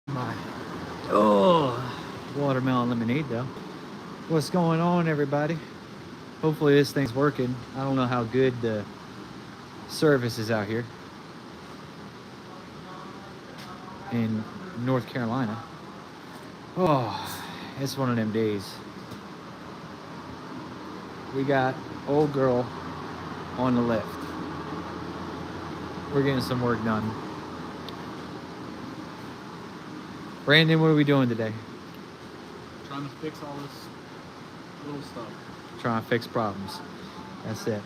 My, oh, watermelon lemonade though. What's going on, everybody? Hopefully this thing's working. I don't know how good the service is out here in North Carolina. Oh, it's one of them days. We got old girl on the left. We're getting some work done. Brandon, what are we doing today? Trying to fix all this little stuff. Trying to fix problems. That's it.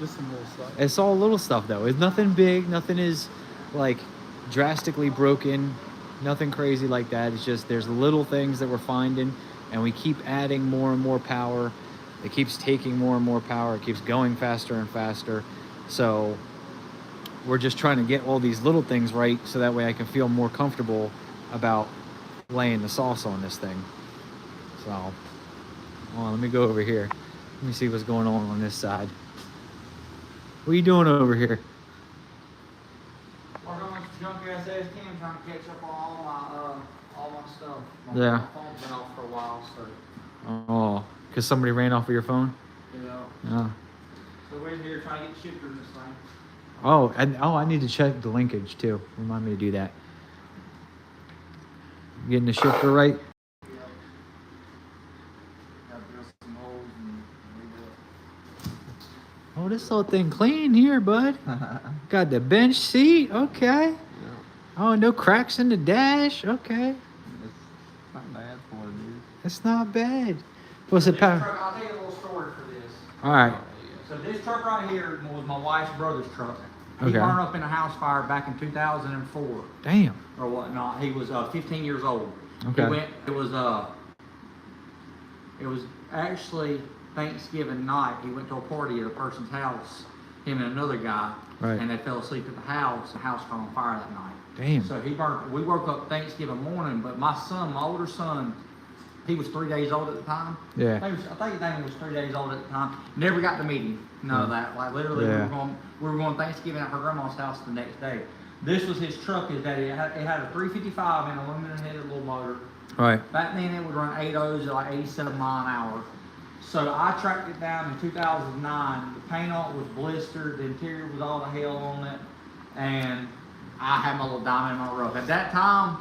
Just some little stuff. It's all little stuff though. It's nothing big. Nothing is like drastically broken. Nothing crazy like that. It's just there's little things that we're finding, and we keep adding more and more power. It keeps taking more and more power. It keeps going faster and faster. So we're just trying to get all these little things right so that way I can feel more comfortable about laying the sauce on this thing. So, hold on, let me go over here. Let me see what's going on this side. What are you doing over here? Working on this junk ass cam, trying to catch up on all my stuff. Yeah. My phone's been off for a while, so. Oh, because somebody ran off of your phone? Yeah. Yeah. So we're here trying to get shipped through this thing. Oh, I need to check the linkage too. Remind me to do that. Getting the shifter right? Yeah. Gotta drill some holes and redo it. Oh, this little thing clean here, bud. Got the bench seat. Okay. Yeah. Oh, no cracks in the dash. Okay. It's not bad for what it is. It's not bad. What's the This power? truck, I'll tell you a little story for this. All right. So this truck right here was my wife's brother's truck. He Okay. burned up in a house fire back in 2004 Damn. or whatnot. He was 15 years old. Okay. It was actually Thanksgiving night. He went to a party at a person's house, him and another guy, Right. and they fell asleep at the house. The house caught on fire that night. Damn. So he burned. We woke up Thanksgiving morning, but my son, my older son, he was 3 days old at the time. Yeah. I think Daniel was 3 days old at the time. Never got to meet him. None of that. Like literally, Yeah. we were going Thanksgiving at her grandma's house the next day. This was his truck. His daddy it had a 355 and aluminum headed little motor. Right. Back then it would run 8.0s at like 87 mile an hour. So I tracked it down in 2009. The paint on it was blistered. The interior was all the hell on it, and I had my little diamond in my rough. At that time,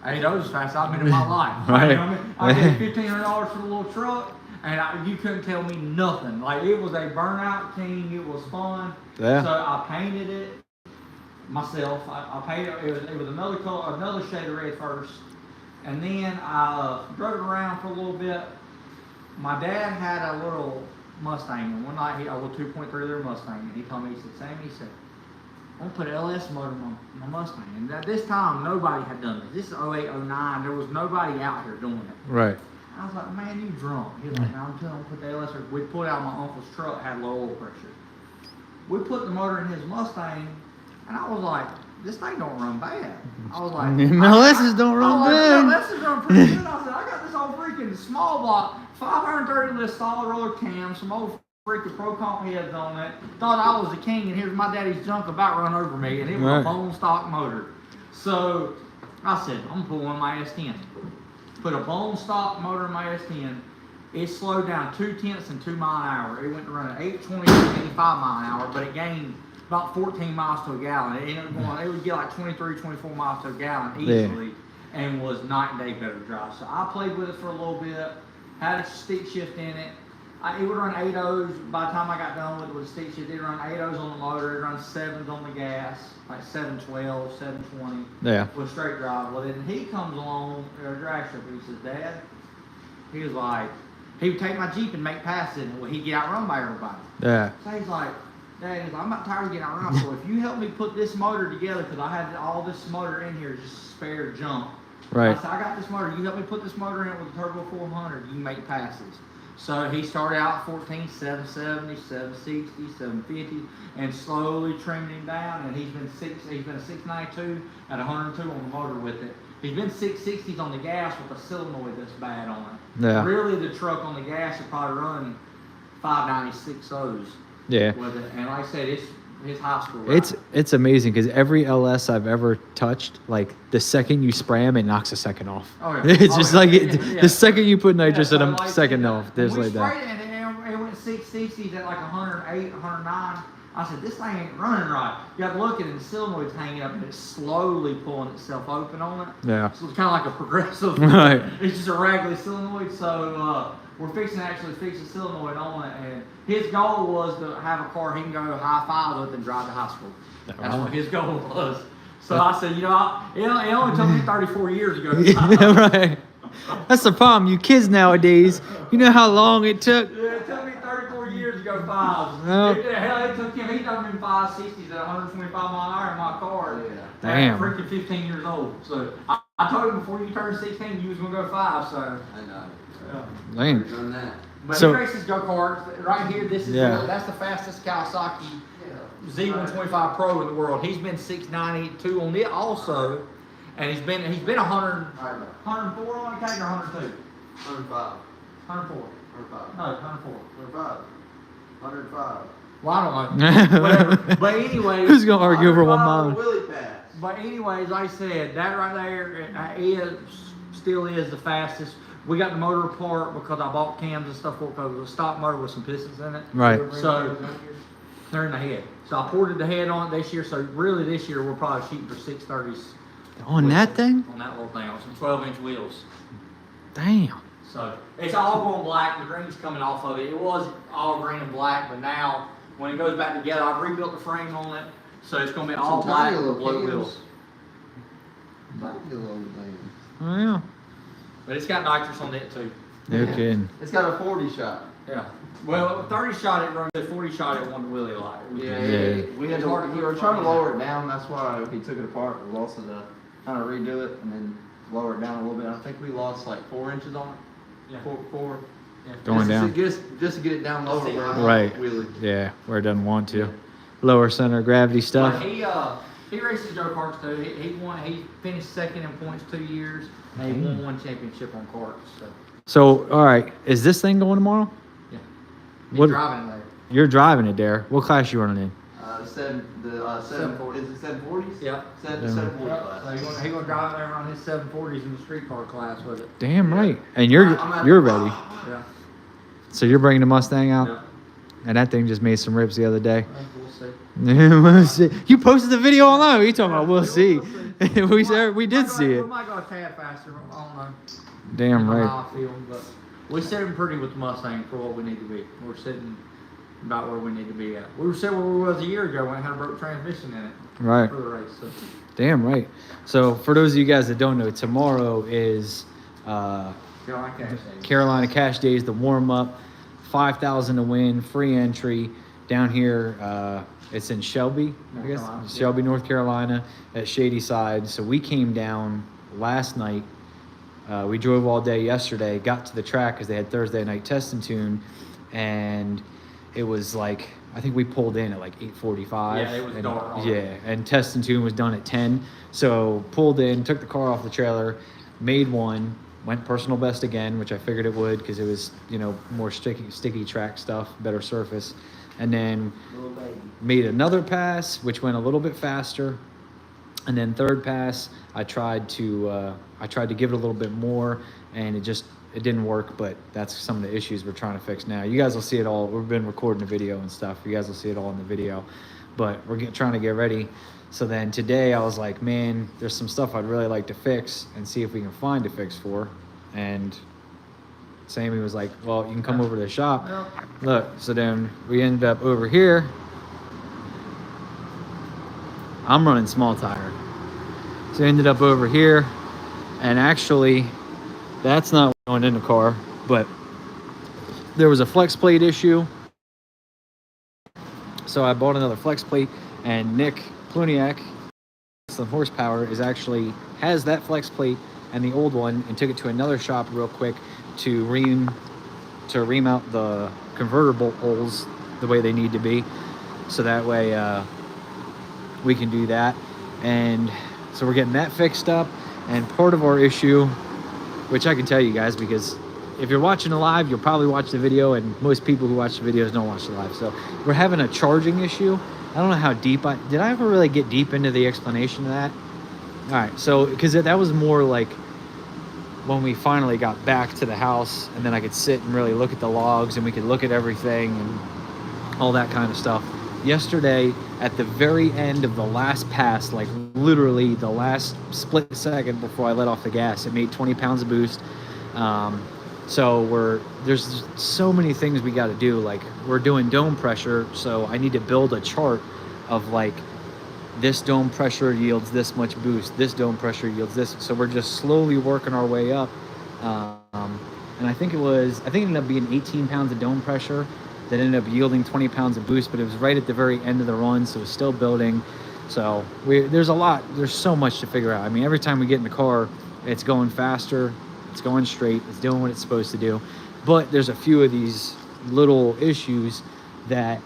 8.0s was fast I've been in my life. Right. You know what I mean? I paid $1,500 for the little truck, and you couldn't tell me nothing. Like it was a burnout king. It was fun. Yeah. So I painted it myself. I painted it. It was another color, another shade of red first, and then I drove it around for a little bit. My dad had a little Mustang, and one night a little 2.3 liter Mustang, and he told me, he said, Sammy, he said, I'm gonna put an LS motor on my Mustang. And at this time, nobody had done this. This is 08, 09. There was nobody out here doing it. Right. I was like, man, you drunk. He was like, no, I'm telling him to put the LS. We pulled out my uncle's truck, had low oil pressure. We put the motor in his Mustang, and I was like, this thing don't run bad. I was like, LS's don't run good. LS's run pretty good. I said, I got this old freaking small block, 530 list solid roller cam, some old freaking Pro Comp heads on it. Thought I was the king, and here's my daddy's junk about run over me, and it was a bone stock motor. So I said, I'm gonna put one in my S10. Put a bone stock motor in my S10. It slowed down 0.2 and 2 mile an hour. It went to run 820 to 85 mile an hour, but it gained about 14 miles to a gallon. It would get like 23, 24 miles to a gallon easily, and was night and day better drive. So I played with it for a little bit, had a stick shift in it. It would run 8.0s. By the time I got done with a stick shift, it run 8.0s on the motor, it run 7s on the gas, like 712, 720. Yeah. With straight drive. Well, then he comes along, a drag stripper, he says, Dad, he was like, he would take my Jeep and make passes, and he'd get outrun by everybody. Yeah. So he's like, Dad, I'm not tired of getting outrun, so if you help me put this motor together, because I had all this motor in here, just spare junk. Right. I said, I got this motor, you help me put this motor in with a Turbo 400, you can make passes. So he started out 14, 770, 760, 750, and slowly trimmed him down, and he's been a 692 at 102 on the motor with it. He's been 660s on the gas with a solenoid that's bad on it. Yeah. Really, the truck on the gas should probably run 596 O's. Yeah. With it, and like I said, it's his high school ride. It's amazing because every LS I've ever touched, like the second you spray them, it knocks a second off. Oh, yeah. It's Oh, just yeah. like Yeah. the second you put nitrous Yeah, in them, so, like, second yeah. off. There's We like that. sprayed it and it went 660s at like 108, 109. I said, this thing ain't running right. You got to look at it, and the solenoid's hanging up, and it's slowly pulling itself open on it. Yeah. So it's kind of like a progressive. Right. It's just a raggedy solenoid. So we're fixing to actually fix the solenoid on it. And his goal was to have a car he can go high five with and drive to high school. That's what his goal was. So I said, you know, it only took me 34 years ago. Yeah, right. That's the problem. You kids nowadays, you know how long it took. Yeah, it took me 34 years to go fives. No. Hell, it took him. He done been 560s at 125 mile an hour in my car. Yeah. Damn. Freaking 15 years old. So I told him before you turned 16, you was gonna go 5. So. I know. Dang. Done that. But So- he races go-karts. Right here, this is that's the fastest Kawasaki Z125 Pro in the world. He's been 692 on it also, and he's been 100, 104 on it, or 102? 105. 104. 105. No, 104. 105. 105. Well, I don't know. Whatever. But anyway, Who's gonna argue over one 105 mile? Willie pass. But anyways, like I said, that right there still is the fastest. We got the motor apart because I bought cams and stuff for it because it was a stock motor with some pistons in it. Right. So they're in the head. So I ported the head on it this year. So really this year we're probably shooting for 630s. On that thing? On that little thing. On some 12-inch wheels. Damn. So it's all going black. The green's coming off of it. It was all green and black, but now when it goes back together, I've rebuilt the frame on it. So it's going to be all Some black tiny with little blue cams. wheels. Tiny little thing. Oh, yeah. But it's got nitrous on it too. No kidding. It's got a 40 shot. Yeah. Well, 30 shot it runs, 40 shot it wanted Willie a lot. Yeah. We had to, we were trying to lower it down. That's why he took it apart. We also to kind of redo it and then lower it down a little bit. I think we lost like 4 inches on it. Yeah. Four. Yeah. Going down. Just to get it down lower. Where it Right. Wheelie. Yeah, where it doesn't want to. Lower center of gravity But stuff. he races go-karts too. He finished second in points 2 years, and he won 1 championship on karts. So, all right, is this thing going tomorrow? Yeah. He's What- driving there. You're driving it there. What class you running in? Seven. Is it 740s? Yeah. 740 So class. he's gonna drive there on his 740s in the street car class with it. Damn right. And you're ready. Yeah. So you're bringing the Mustang out, Yeah. and that thing just made some rips the other day. We'll see. We'll see. You posted the video online. What are you talking about? We'll see. we did see We it. might go a tad faster. I don't know. Damn Depending on right. how I feel, but we're sitting pretty with the Mustang for what we need to be. We're sitting about where we need to be at. We were sitting where we was a year ago when it had a broke transmission in it Right. for the race. So. Damn right. So for those of you guys that don't know, tomorrow is Carolina Cash Days, the warm up, 5,000 to win, free entry down here. It's in Shelby, I guess, Carolina. Shelby, North Carolina, at Shady Side. So we came down last night. We drove all day yesterday, got to the track because they had Thursday night test and tune, and it was like, I think we pulled in at like 8:45. Yeah, it was and, dark already. Yeah, and test and tune was done at 10. So pulled in, took the car off the trailer, made one, went personal best again, which I figured it would because it was, you know, more sticky track stuff, better surface. And then made another pass, which went a little bit faster. And then third pass, I tried to give it a little bit more, and it didn't work. But that's some of the issues we're trying to fix now. You guys will see it all. We've been recording the video and stuff. You guys will see it all in the video. But we're trying to get ready. So then today I was like, man, there's some stuff I'd really like to fix and see if we can find a fix for. And Sammy was like, well, you can come over to the shop. Well, Look, so then we ended up over here. I'm running small tire. So I ended up over here, and actually that's not going in the car, but there was a flex plate issue. So I bought another flex plate, and Nick Pluniak, some horsepower, has that flex plate and the old one, and took it to another shop real quick to ream out the converter bolt holes the way they need to be, so that way we can do that. And so we're getting that fixed up. And part of our issue, which I can tell you guys, because if you're watching the live, you'll probably watch the video, and most people who watch the videos don't watch the live. So we're having a charging issue I don't know how deep did I ever really get deep into the explanation of that? All right, so because that was more like when we finally got back to the house, and then I could sit and really look at the logs, and we could look at everything and all that kind of stuff. Yesterday, at the very end of the last pass, like literally the last split second before I let off the gas, it made 20 pounds of boost. So there's so many things we got to do. Like, we're doing dome pressure, so I need to build a chart of like, this dome pressure yields this much boost, this dome pressure yields this. So we're just slowly working our way up. And I think it ended up being 18 pounds of dome pressure that ended up yielding 20 pounds of boost, but it was right at the very end of the run, so it's still building. So there's so much to figure out. I mean, every time we get in the car, it's going faster, it's going straight, it's doing what it's supposed to do. But there's a few of these little issues that,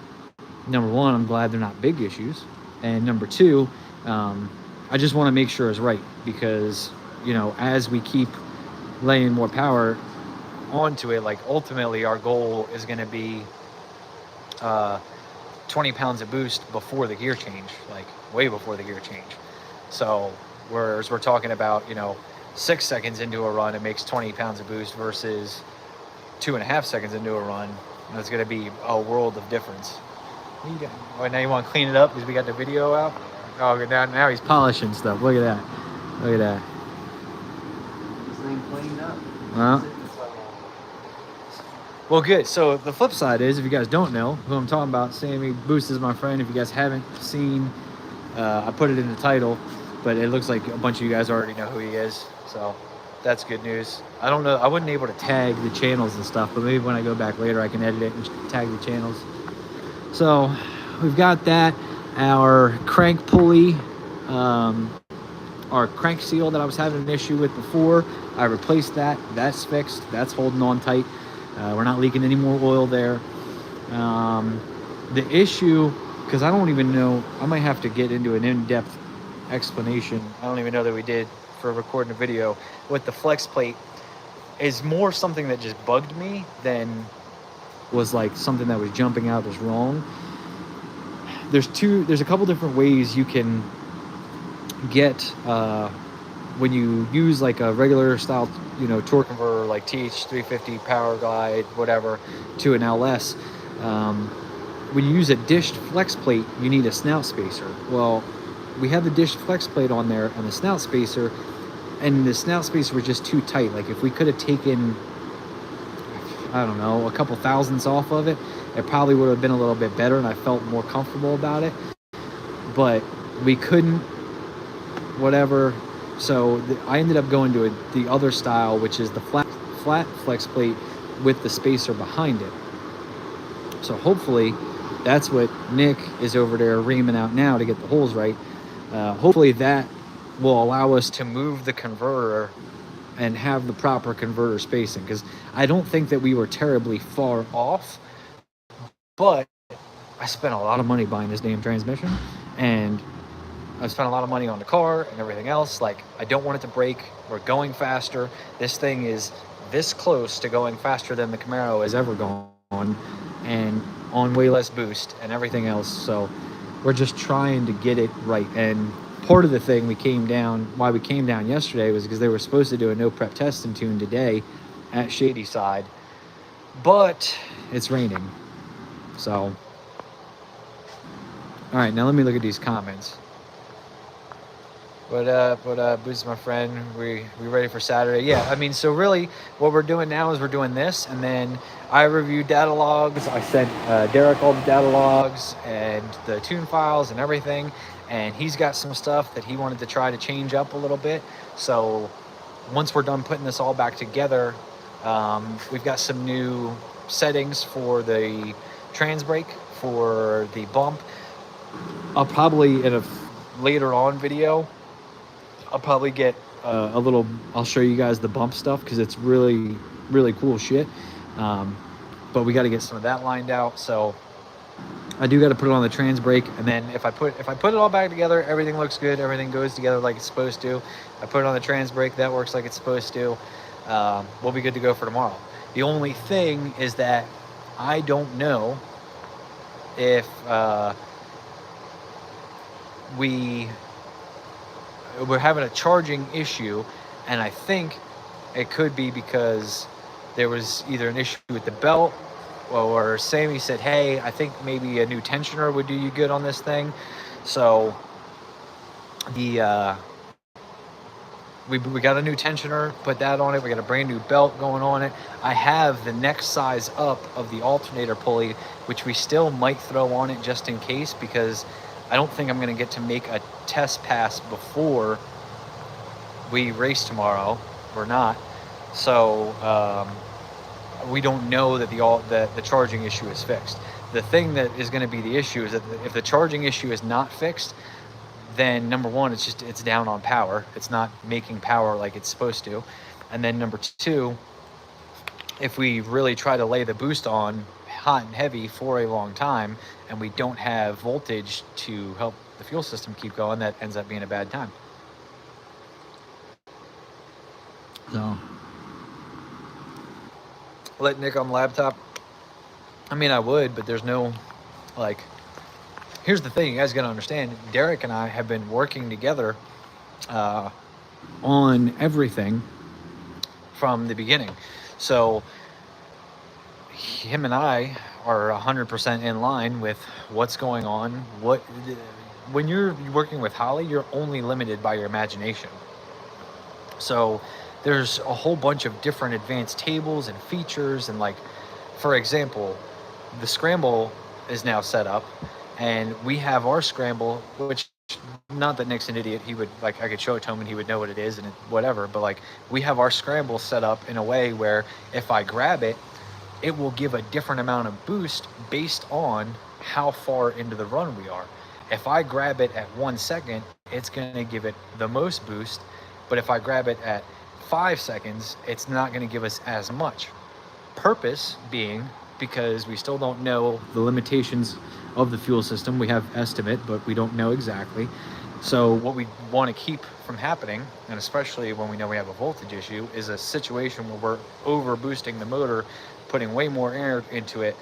number one, I'm glad they're not big issues. And number two, I just want to make sure it's right, because, you know, as we keep laying more power onto it, like ultimately our goal is going to be 20 pounds of boost before the gear change, like way before the gear change. So whereas we're talking about, you know, 6 seconds into a run, it makes 20 pounds of boost versus 2.5 seconds into a run, it's going to be a world of difference. Oh, now you want to clean it up because we got the video out? Oh, now he's polishing stuff. Look at that. Look at that. This thing cleaned up. Well, good. So the flip side is, if you guys don't know who I'm talking about, Sammy, Boost is my friend. If you guys haven't seen, I put it in the title, but it looks like a bunch of you guys already know who he is. So that's good news. I don't know. I wasn't able to tag the channels and stuff, but maybe when I go back later, I can edit it and tag the channels. So we've got that. Our crank pulley, our crank seal that I was having an issue with before, I replaced that. That's fixed. That's holding on tight. We're not leaking any more oil there. The issue, because I don't even know, I might have to get into an in-depth explanation. I don't even know that we did for recording a video with the flex plate, is more something that just bugged me than was like something that was jumping out as wrong. There's a couple different ways you can get when you use like a regular style, you know, torque converter like TH350 power glide, whatever, to an LS. When you use a dished flex plate, you need a snout spacer. Well, we had the dished flex plate on there and the snout spacer, and the snout spacer was just too tight. Like, if we could have taken, I don't know, a couple thousandths off of it, it probably would have been a little bit better, and I felt more comfortable about it. But we couldn't, whatever. So I ended up going to the other style, which is the flat flex plate with the spacer behind it. So hopefully that's what Nick is over there reaming out now to get the holes right. Hopefully that will allow us to move the converter and have the proper converter spacing, because I don't think that we were terribly far off, but I spent a lot of money buying this damn transmission, and I spent a lot of money on the car and everything else. Like, I don't want it to break. We're going faster. This thing is this close to going faster than the Camaro has ever gone, and on way less boost and everything else. So we're just trying to get it right. And part of the thing why we came down yesterday was because they were supposed to do a no prep test and tune today at Shady Side, but it's raining. So, all right, now let me look at these comments. What up, Boost, my friend? We ready for Saturday? Yeah, I mean, so really what we're doing now is we're doing this, and then I reviewed data logs. I sent Derek all the data logs and the tune files and everything, and he's got some stuff that he wanted to try to change up a little bit. So once we're done putting this all back together, we've got some new settings for the trans brake, for the bump. I'll probably, in a later on video, I'll probably get I'll show you guys the bump stuff, because it's really, really cool shit. But we got to get some of that lined out. So I do got to put it on the trans brake, and then if I put it all back together, everything looks good, everything goes together like it's supposed to. I put it on the trans brake, that works like it's supposed to. We'll be good to go for tomorrow. The only thing is that I don't know if we're having a charging issue, and I think it could be because there was either an issue with the belt, or Sammy said, hey, I think maybe a new tensioner would do you good on this thing. So the we got a new tensioner, put that on it. We got a brand new belt going on it. I have the next size up of the alternator pulley, which we still might throw on it just in case, because I don't think I'm going to get to make a test pass before we race tomorrow. We're not. So we don't know that the charging issue is fixed. The thing that is going to be the issue is that if the charging issue is not fixed, then number one, it's down on power. It's not making power like it's supposed to. And then number two, if we really try to lay the boost on hot and heavy for a long time and we don't have voltage to help the fuel system keep going, that ends up being a bad time. So, let Nick on the laptop. I mean, I would, but there's no, like, here's the thing, you guys gotta understand, Derek and I have been working together on everything from the beginning. So him and I are 100% in line with what's going on. When you're working with Holly, you're only limited by your imagination. So there's a whole bunch of different advanced tables and features, and, like, for example, the scramble is now set up, and we have our scramble, which, not that Nick's an idiot, he would, like, I could show it to him and he would know what it is and whatever, but, like, we have our scramble set up in a way where if I grab it, it will give a different amount of boost based on how far into the run we are. If I grab it at 1 second, it's going to give it the most boost, but if I grab it at 5 seconds, it's not going to give us as much. Purpose being because we still don't know the limitations of the fuel system. We have estimate, but we don't know exactly. So what we want to keep from happening, and especially when we know we have a voltage issue, is a situation where we're over boosting the motor, putting way more air into it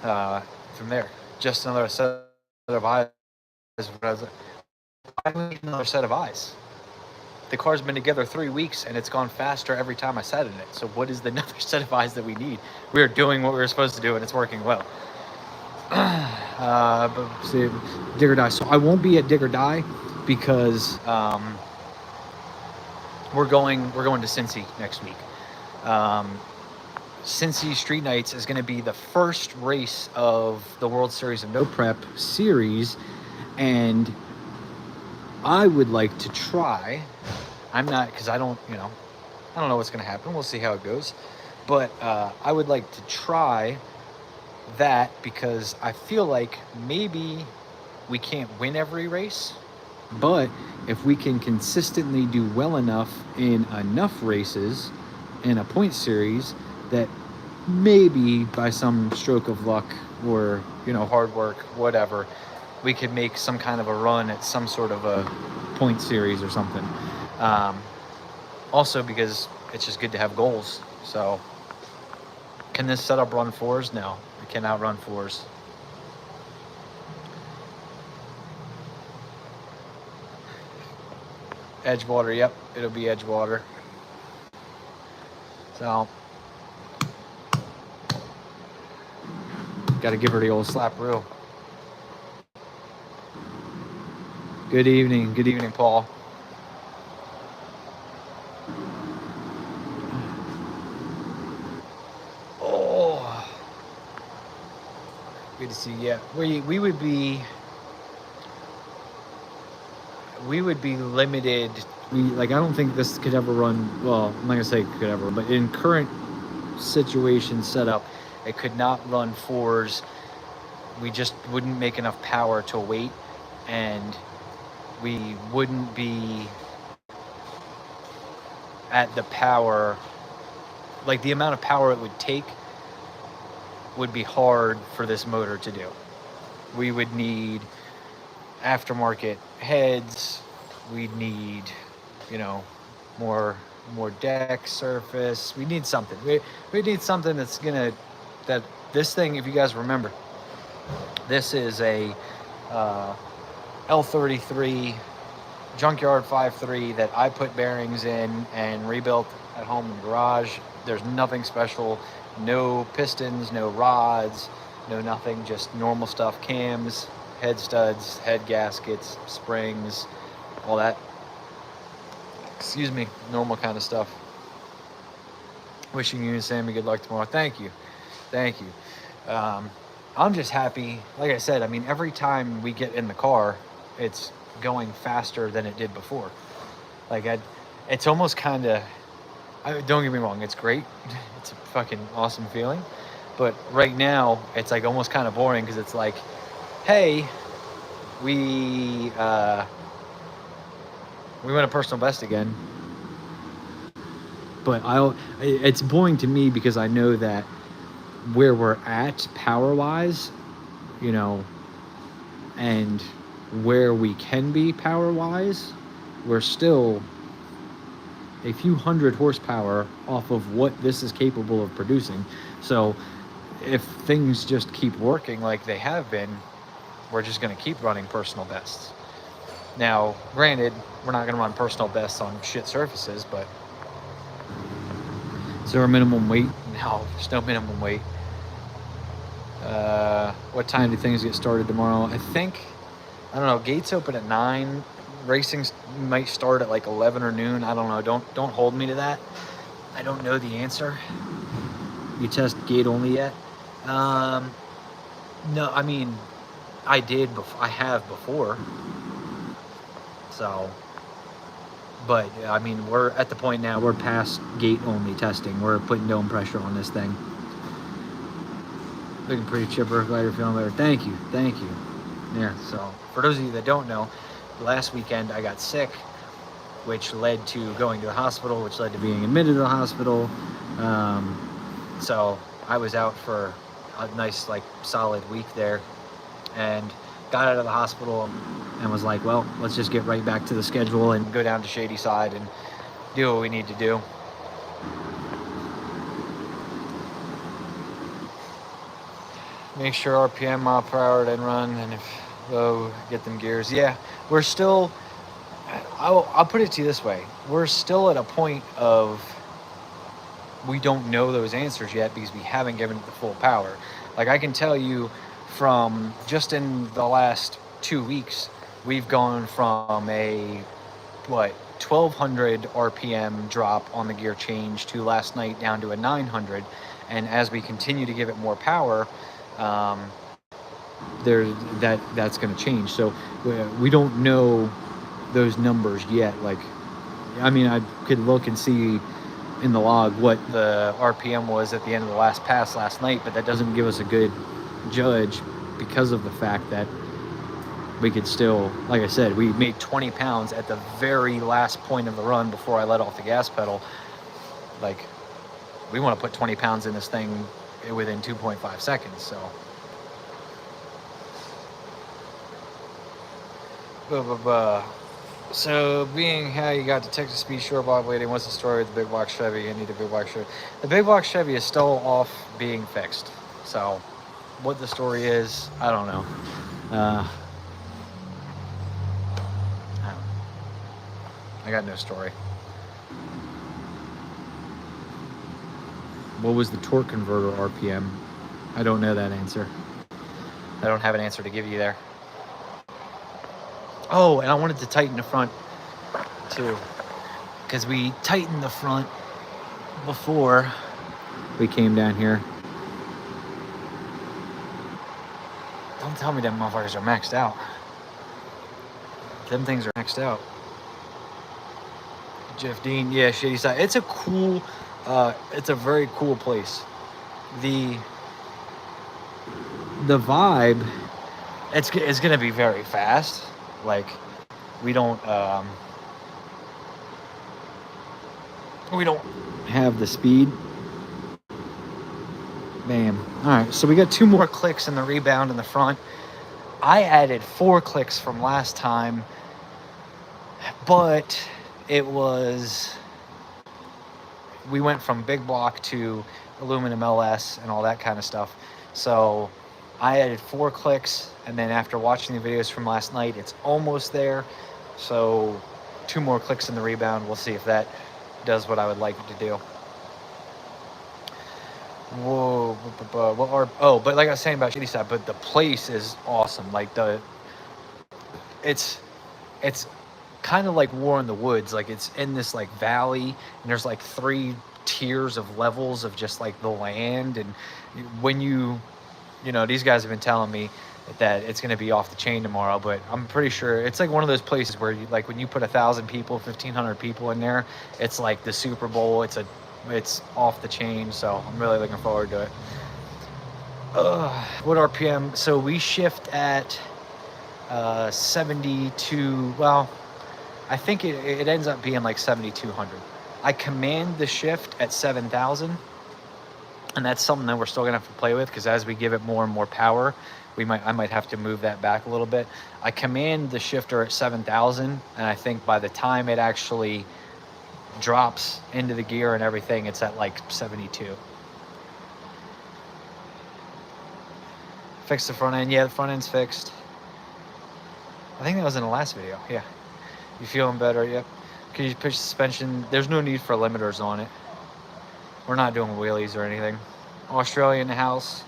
from there. Just another set of eyes. I need another set of eyes. The car's been together 3 weeks and it's gone faster every time I sat in it. So what is the another set of eyes that we need? We're doing what we were supposed to do and it's working well. But see, Dig or Die. So I won't be at Dig or Die because we're going to Cincy next week. Cincy Street Nights is going to be the first race of the World Series of No Prep series, and I would like to try. I'm not, because I don't know what's going to happen. We'll see how it goes. But I would like to try that because I feel like maybe we can't win every race, but if we can consistently do well enough in enough races in a point series that maybe by some stroke of luck or, hard work, whatever, we could make some kind of a run at some sort of a point series or something. Also because it's just good to have goals. So can this setup run fours? No, it cannot run fours. Edgewater, yep, it'll be Edgewater. So got to give her the old slap-roo. Good evening, Paul. Oh, good to see you. Yeah, we would be limited. I don't think this could ever run. Well, I'm not gonna say it could ever, but in current situation setup, it could not run fours. We just wouldn't make enough power to wait, and we wouldn't be at the power, like the amount of power it would take would be hard for this motor to do. We would need aftermarket heads. We'd need, more deck surface. We need something. We need something that this thing, if you guys remember, this is a L33 Junkyard 5.3 that I put bearings in and rebuilt at home in the garage. There's nothing special, no pistons, no rods, no nothing, just normal stuff, cams, head studs, head gaskets, springs, all that, excuse me, normal kind of stuff. Wishing you and Sammy good luck tomorrow. Thank you. Thank you. I'm just happy. Like I said, I mean, every time we get in the car, it's going faster than it did before. Like, it's almost kind of, don't get me wrong, it's great. It's a fucking awesome feeling. But right now, it's like almost kind of boring because it's like, hey, we went a personal best again. But it's boring to me because I know that where we're at power-wise, you know, and where we can be power-wise, we're still a few hundred horsepower off of what this is capable of producing. So if things just keep working like they have been, we're just going to keep running personal bests. Now, granted, we're not going to run personal bests on shit surfaces, but is there a minimum weight? No, there's no minimum weight. What time do things get started tomorrow? I think, I don't know, gates open at 9. Racing might start at like 11 or noon. I don't know. Don't hold me to that. I don't know the answer. You test gate only yet? No, I mean, I did. I have before. So, but I mean, we're at the point now. We're past gate only testing. We're putting dome pressure on this thing. Looking pretty chipper. Glad you're feeling better. Thank you. Thank you. Yeah. So, for those of you that don't know, last weekend I got sick, which led to going to the hospital, which led to being admitted to the hospital. So I was out for a nice, like, solid week there, and got out of the hospital and was like, well, let's just get right back to the schedule and go down to Shady Side and do what we need to do. Make sure RPM mile per hour then run, and if low, get them gears. Yeah, we're still, I'll put it to you this way. We're still at a point of, we don't know those answers yet because we haven't given it the full power. Like, I can tell you from just in the last 2 weeks, we've gone from a, 1200 RPM drop on the gear change to last night down to a 900. And as we continue to give it more power, that's going to change. So we don't know those numbers yet. Like, I mean, I could look and see in the log what the RPM was at the end of the last pass last night, but that doesn't give us a good judge because of the fact that we could still, like I said, we made 20 pounds at the very last point of the run before I let off the gas pedal. Like, we want to put 20 pounds in this thing within 2.5 seconds, so. So, being how you got to Texas Speed short block waiting, what's the story with the big block Chevy? I need a big block Chevy. The big block Chevy is still off being fixed. So, what the story is, I don't know. I got no story. What was the torque converter RPM? I don't know that answer. I don't have an answer to give you there. Oh, and I wanted to tighten the front too, because we tightened the front before we came down here. Don't tell me them motherfuckers are maxed out. Them things are maxed out. Jeff Dean, yeah, Shady Side. It's a cool, it's a very cool place. The vibe, it's gonna be very fast. Like, we don't have the speed. Bam. All right, so we got 2 more clicks in the rebound in the front. I added 4 clicks from last time, but it was, we went from big block to aluminum LS and all that kind of stuff. So I added 4 clicks, and then after watching the videos from last night, it's almost there. So 2 more clicks in the rebound. We'll see if that does what I would like it to do. Whoa, but like I was saying about Shady Side, but the place is awesome. Like it's kind of like War in the Woods. Like it's in this like valley, and there's like 3 tiers of levels of just like the land. And when you know, these guys have been telling me that it's going to be off the chain tomorrow, but I'm pretty sure it's like one of those places where you, like when you put 1,000 people, 1,500 people in there, it's like the Super Bowl. It's off the chain. So I'm really looking forward to it. What RPM? So we shift at 72. Well, I think it ends up being like 7,200. I command the shift at 7,000. And that's something that we're still gonna have to play with, because as we give it more and more power, I might have to move that back a little bit. I command the shifter at 7,000, and I think by the time it actually drops into the gear and everything, it's at like 72. Fix the front end. Yeah, the front end's fixed. I think that was in the last video. Yeah. You feeling better? Yep. Can you push suspension? There's no need for limiters on it. We're not doing wheelies or anything. Australia in the house.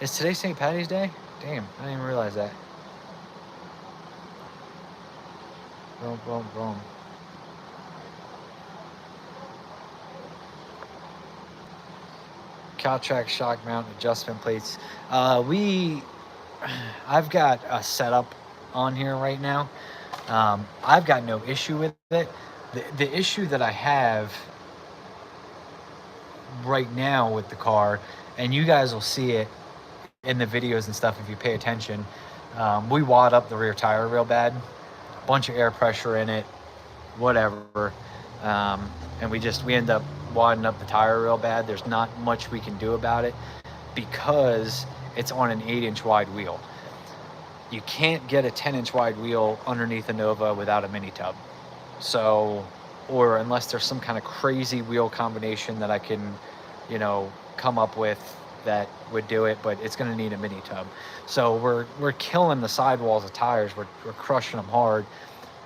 Is today St. Paddy's Day? Damn, I didn't even realize that. Boom, boom, boom. Caltrack shock mount adjustment plates. I've got a setup on here right now. I've got no issue with it. The issue that I have right now with the car, and you guys will see it in the videos and stuff if you pay attention, we wad up the rear tire real bad, bunch of air pressure in it, whatever, and we end up wadding up the tire real bad. There's not much we can do about it because it's on an 8-inch wide wheel. You can't get a 10-inch wide wheel underneath a Nova without a mini tub. So, or unless there's some kind of crazy wheel combination that I can, you know, come up with that would do it, but it's going to need a mini tub. So we're killing the sidewalls of tires. We're crushing them hard,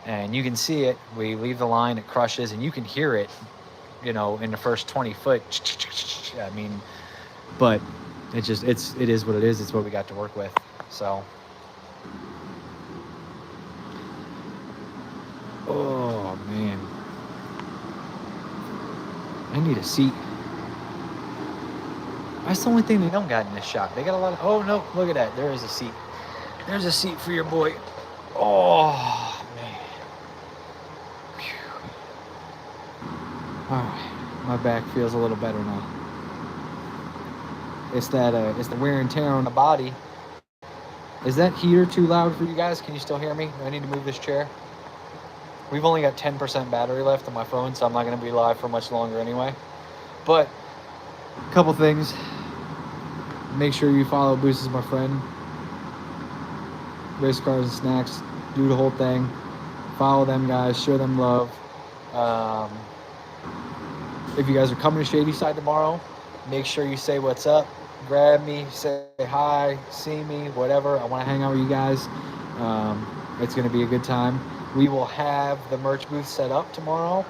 and you can see it. We leave the line, it crushes, and you can hear it, you know, in the first 20 foot. I mean, but it is what it is. It's what we got to work with. So. Oh man, I need a seat. That's the only thing they don't got in this shop. They got a lot of, oh no, look at that. There is a seat. There's a seat for your boy. Oh man. Whew. All right, my back feels a little better now. It's it's the wear and tear on the body. Is that heater too loud for you guys? Can you still hear me? Do I need to move this chair? We've only got 10% battery left on my phone, so I'm not going to be live for much longer anyway. But a couple things. Make sure you follow Boost is my friend. Race Cars and Snacks. Do the whole thing. Follow them guys. Show them love. If you guys are coming to Shady Side tomorrow, make sure you say what's up. Grab me, say hi, see me, whatever. I want to hang out with you guys. It's going to be a good time. We will have the merch booth set up tomorrow.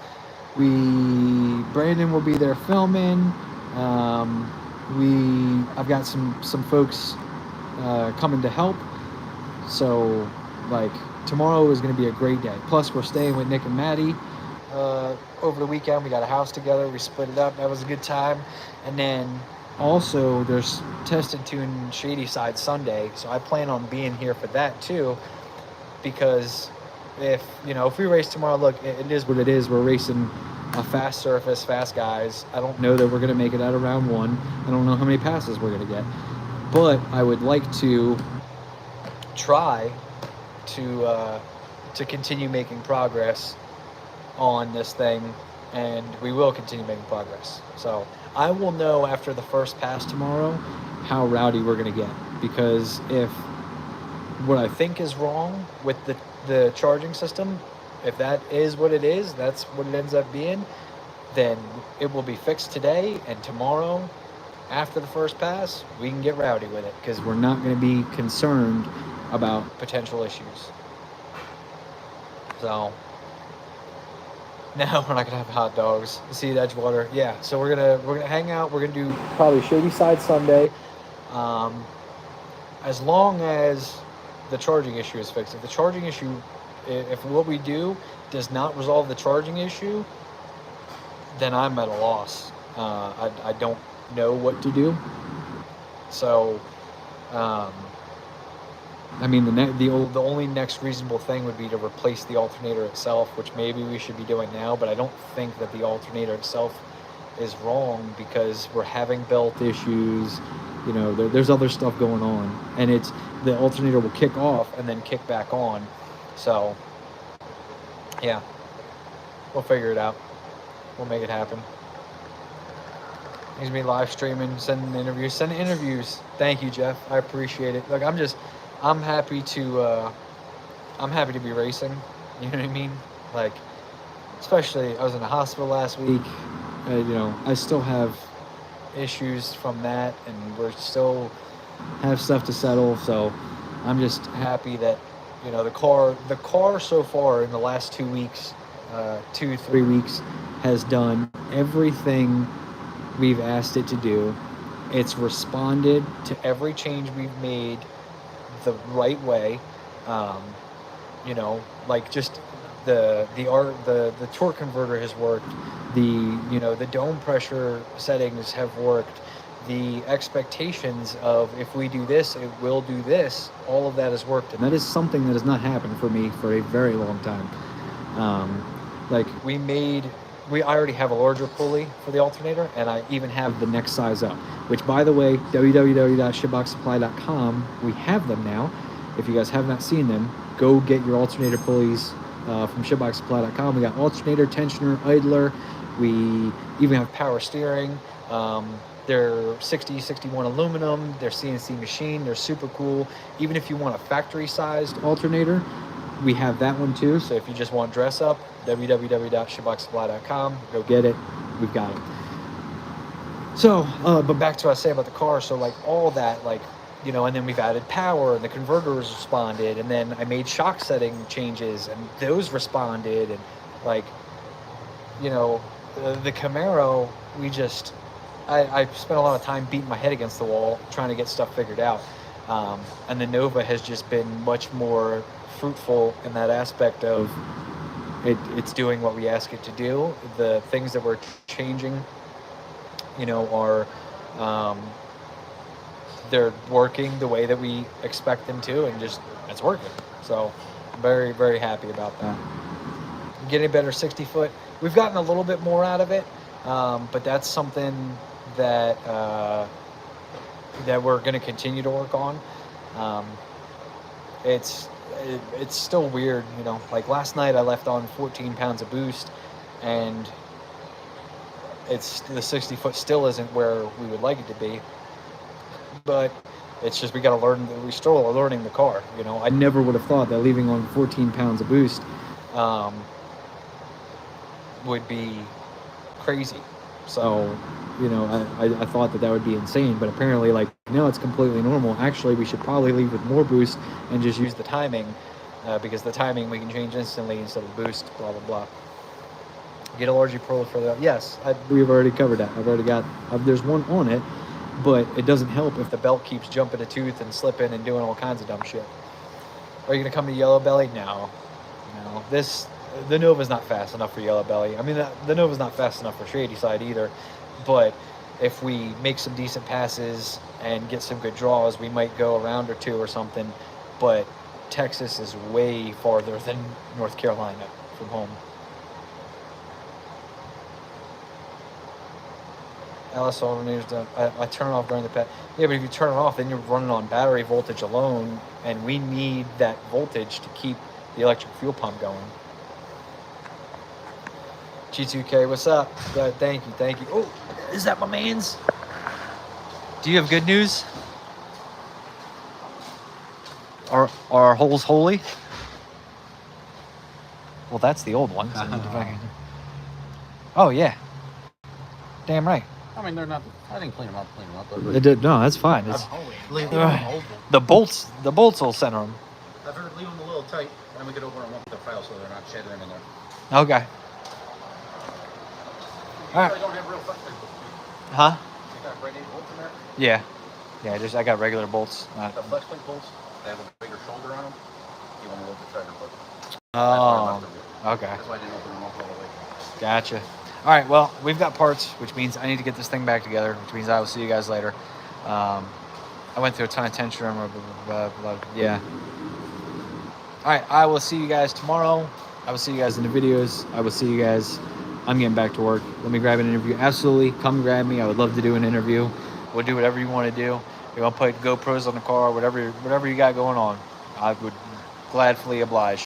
Brandon will be there filming. I've got some folks coming to help. So like tomorrow is going to be a great day. Plus we're staying with Nick and Maddie over the weekend. We got a house together. We split it up. That was a good time. And then also there's Test and Tune Shady Side Sunday. So I plan on being here for that too, because if we race tomorrow, look, it is what it is. We're racing a fast surface, fast guys. I don't know that we're going to make it out of round 1. I don't know how many passes we're going to get, but I would like to try to continue making progress on this thing, and we will continue making progress. So I will know after the first pass tomorrow how rowdy we're going to get, because if what I think is wrong with the charging system, if that is what it is, that's what it ends up being, then it will be fixed today, and tomorrow after the first pass, we can get rowdy with it because we're not going to be concerned about potential issues. So, no, we're not gonna have hot dogs. See Edgewater, yeah. So we're gonna hang out. We're gonna do probably Shady Side Sunday, as long as the charging issue is fixed. If the charging issue, if what we do does not resolve the charging issue, then I'm at a loss. I don't know what to do. So, I mean, the only next reasonable thing would be to replace the alternator itself, which maybe we should be doing now, but I don't think that the alternator itself is wrong because we're having belt issues. You know, there's other stuff going on, and the alternator will kick off and then kick back on. So, yeah, we'll figure it out. We'll make it happen. He's gonna be live streaming, sending interviews. Thank you, Jeff. I appreciate it. Look, I'm happy to be racing. You know what I mean? Like, especially I was in the hospital last week. You know, I still have issues from that, and we're still have stuff to settle. So I'm just happy that, you know, the car so far in the last 2 weeks, 3 weeks, has done everything we've asked it to do. It's responded to every change we've made the right way. You know, like just the torque converter has worked. The dome pressure settings have worked. The expectations of if we do this, it will do this. All of that has worked, and that is something that has not happened for me for a very long time. Like I already have a larger pulley for the alternator, and I even have the next size up, which, by the way, www.SHITBOXSupply.com, we have them now. If you guys have not seen them, go get your alternator pulleys from SHITBOXSupply.com. We got alternator, tensioner, idler. We even have power steering. They're 61 aluminum. They're CNC machine. They're super cool. Even if you want a factory-sized alternator, we have that one too. So if you just want dress up, www.shitboxsupply.com, go get it. We've got it. So, but back to what I was saying about the car. So like all that, like, you know, and then we've added power, and the converters responded, and then I made shock setting changes, and those responded, and like, you know, the Camaro, I spent a lot of time beating my head against the wall trying to get stuff figured out. And the Nova has just been much more fruitful in that aspect of it's doing what we ask it to do. The things that we're changing, you know, are they're working the way that we expect them to, and just it's working. So very, very happy about that. Getting a better 60-foot. We've gotten a little bit more out of it, but that's something that that we're going to continue to work on. It's still weird, you know. Like last night, I left on 14 pounds of boost, and the 60-foot still isn't where we would like it to be. But it's just we got to learn. We still are learning the car, you know. I never would have thought that leaving on 14 pounds of boost would be crazy. So, you know, I thought that would be insane, but apparently, like, no, it's completely normal. Actually, we should probably leave with more boost and just use the timing, because the timing we can change instantly instead of boost, blah, blah, blah. Get a larger pro for that. Yes, we've already covered that. I've already got, there's one on it, but it doesn't help if the belt keeps jumping a tooth and slipping and doing all kinds of dumb shit. Are you going to come to Yellow Belly? No. The Nova's not fast enough for Yellow Belly. I mean, the Nova's not fast enough for Shady Side either. But if we make some decent passes and get some good draws, we might go a round or two or something. But Texas is way farther than North Carolina from home. LS alternators, I turn it off during the pet. Yeah, but if you turn it off, then you're running on battery voltage alone, and we need that voltage to keep the electric fuel pump going. G2K, what's up? Good, thank you. Oh, is that my man's? Do you have good news? Are holes holy? Well, that's the old one. Oh, yeah. Damn right. I mean, they're not. I didn't clean them up. But It did, no, that's fine. It's, leave the bolts will center them. I'd rather leave them a little tight, and then we get over and lump the file so they're not shattering in there. Okay. All right. They don't have real flex bolts. Huh? You got brand new bolts in there. Yeah. Yeah, I got regular bolts. The flex plate bolts, they have a bigger shoulder on them. You want a little bit tighter, but Oh, okay. that's why I didn't open them up all the way. Gotcha. All right, well, we've got parts, which means I need to get this thing back together, which means I will see you guys later. I went through a ton of tension, yeah. All right, I will see you guys tomorrow. I will see you guys in the videos. I will see you guys. I'm getting back to work. Let me grab an interview. Absolutely, come grab me. I would love to do an interview. We'll do whatever you want to do. You want to put GoPros on the car, whatever you got going on. I would gladly oblige.